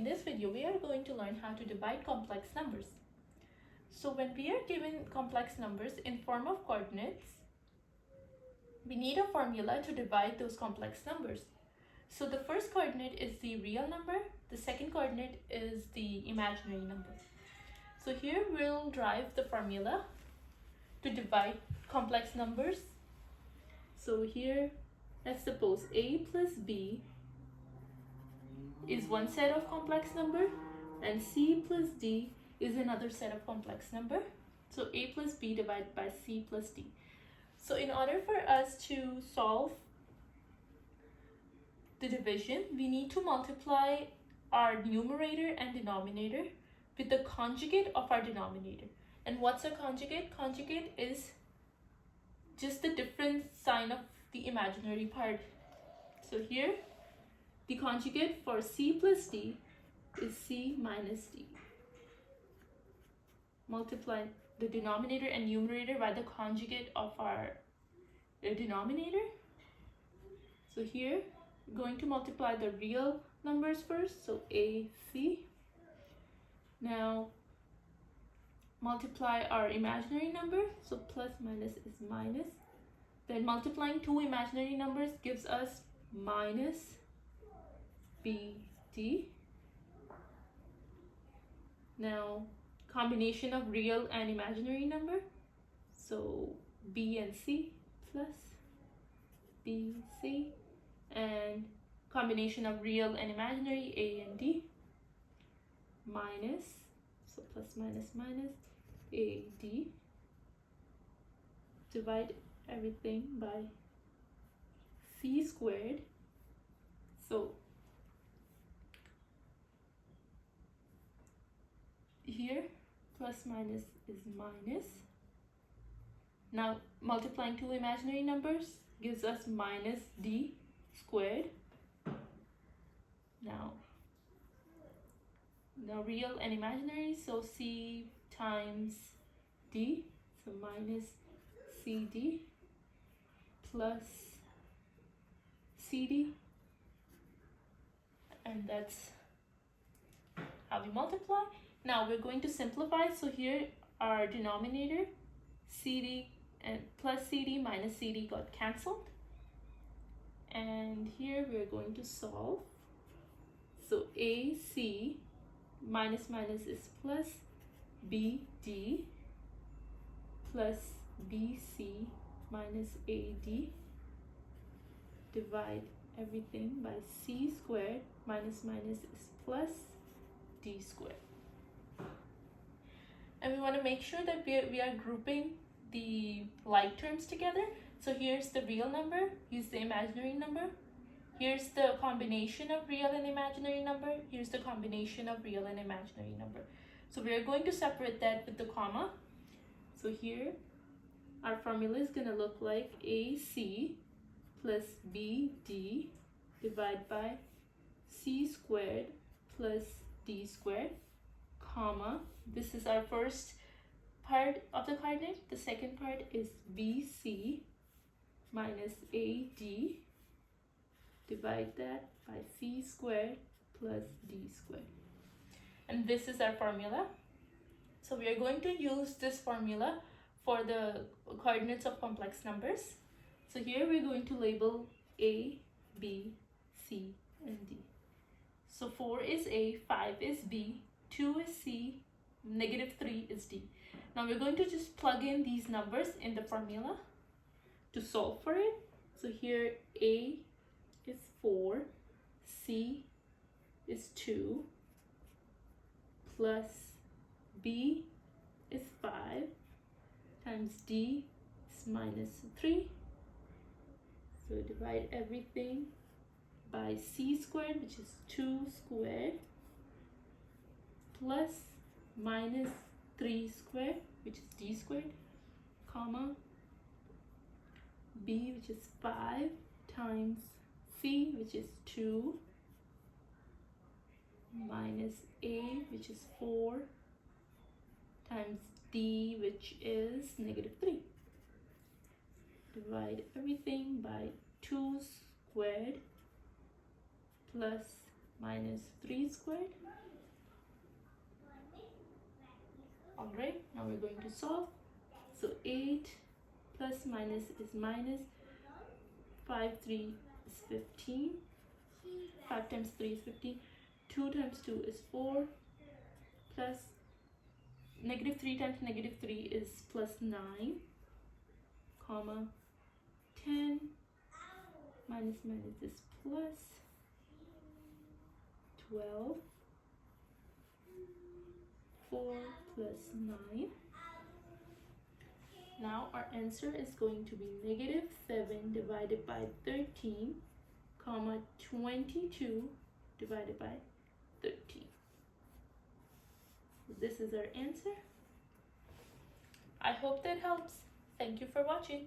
in this video we are going to learn how to divide complex numbers. So when we are given complex numbers in form of coordinates, we need a formula to divide those complex numbers. So the first coordinate is the real number, the second coordinate is the imaginary number. So here we'll derive the formula to divide complex numbers. So here, let's suppose a plus b is one set of complex number and c plus d is another set of complex number. So a plus b divided by c plus d. So in order for us to solve the division, we need to multiply our numerator and denominator with the conjugate of our denominator. And what's a conjugate? Conjugate is just the different sign of the imaginary part. So here, the conjugate for c plus d is c minus d. Multiply the denominator and numerator by the conjugate of our denominator. So here, we're going to multiply the real numbers first, so a, c. Now, multiply our imaginary number, so plus minus is minus. Then multiplying two imaginary numbers gives us minus bd. Now, combination of real and imaginary number, so b and c plus bc, and combination of real and imaginary a and d minus, so plus minus minus ad. Divide everything by c squared. So here plus minus is minus. Now multiplying two imaginary numbers gives us minus d squared. Now real and imaginary, so c times d, so minus cd plus cd, and that's how we multiply. Now we're going to simplify, so here our denominator cd and plus cd minus cd got cancelled, and here we're going to solve. So ac minus minus is plus bd plus bc minus ad. Divide everything by c squared minus minus is plus d squared. And we want to make sure that we are grouping the like terms together. So here's the real number, here's the imaginary number. Here's the combination of real and imaginary number. Here's the combination of real and imaginary number. So we are going to separate that with the comma. So here, our formula is going to look like AC plus BD divided by C squared plus D squared, comma. This is our first part of the coordinate. The second part is BC minus AD. Divide that by c squared plus d squared. And this is our formula. So we are going to use this formula for the coordinates of complex numbers. So here we're going to label A, B, C, and D. So 4 is A, 5 is B, 2 is C, -3 is D. Now we're going to just plug in these numbers in the formula to solve for it. So here A is 4, C is 2, plus B is 5, times D is -3. So divide everything by C squared, which is 2 squared, plus -3 squared, which is D squared, comma, B, which is 5, times C, which is 2, minus A, which is 4, times D, which is -3. Divide everything by 2 squared plus minus 3 squared. Alright, now we're going to solve. So 8 plus minus is minus, 5 3 is 15, 5 times 3 is 15, 2 times 2 is 4, plus negative 3 times negative 3 is plus 9, comma 10, minus minus is plus 12, 4 plus 9. Now our answer is going to be negative 7 divided by 13, comma 22 divided by 13. This is our answer. I hope that helps. Thank you for watching.